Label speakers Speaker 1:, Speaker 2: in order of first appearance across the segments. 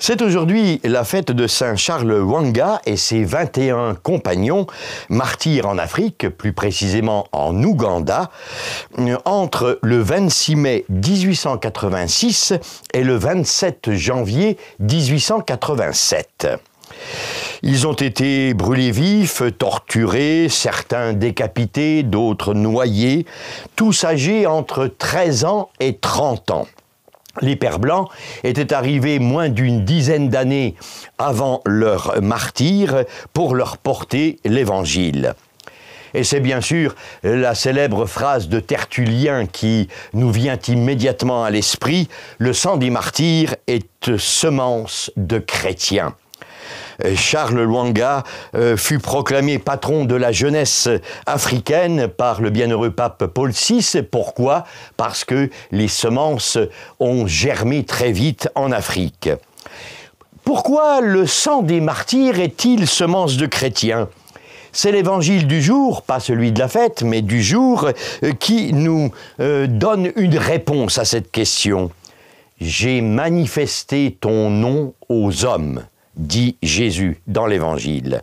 Speaker 1: C'est aujourd'hui la fête de Saint Charles Lwanga et ses 21 compagnons, martyrs en Afrique, plus précisément en Ouganda, entre le 26 mai 1886 et le 27 janvier 1887. Ils ont été brûlés vifs, torturés, certains décapités, d'autres noyés, tous âgés entre 13 ans et 30 ans. Les Pères Blancs étaient arrivés moins d'une dizaine d'années avant leur martyre pour leur porter l'Évangile. Et c'est bien sûr la célèbre phrase de Tertullien qui nous vient immédiatement à l'esprit « Le sang des martyrs est semence de chrétiens ». Charles Lwanga fut proclamé patron de la jeunesse africaine par le bienheureux pape Paul VI. Pourquoi? Parce que les semences ont germé très vite en Afrique. Pourquoi le sang des martyrs est-il semence de chrétiens? C'est l'évangile du jour, pas celui de la fête, mais du jour, qui nous donne une réponse à cette question. « J'ai manifesté ton nom aux hommes », dit Jésus dans l'Évangile.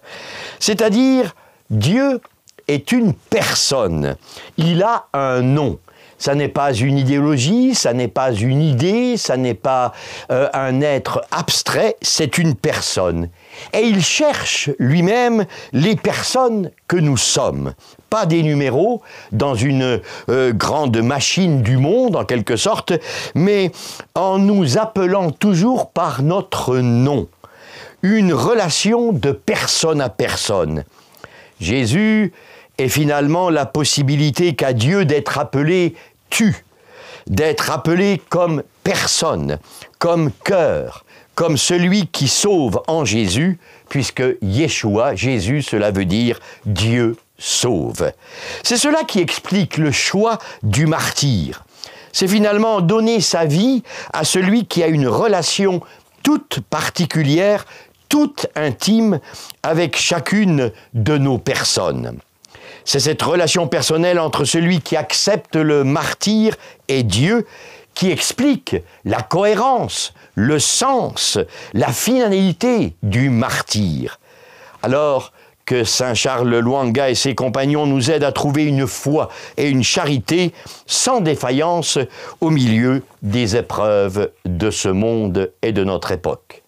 Speaker 1: C'est-à-dire, Dieu est une personne. Il a un nom. Ça n'est pas une idéologie, ça n'est pas une idée, ça n'est pas un être abstrait, c'est une personne. Et il cherche lui-même les personnes que nous sommes. Pas des numéros dans une grande machine du monde, en quelque sorte, mais en nous appelant toujours par notre nom. Une relation de personne à personne. Jésus est finalement la possibilité qu'a Dieu d'être appelé « tu », d'être appelé comme personne, comme cœur, comme celui qui sauve en Jésus, puisque Yeshua, Jésus, cela veut dire « Dieu sauve ». C'est cela qui explique le choix du martyr. C'est finalement donner sa vie à celui qui a une relation toute particulière, toute intime avec chacune de nos personnes. C'est cette relation personnelle entre celui qui accepte le martyr et Dieu qui explique la cohérence, le sens, la finalité du martyr. Alors que Saint Charles Lwanga et ses compagnons nous aident à trouver une foi et une charité sans défaillance au milieu des épreuves de ce monde et de notre époque.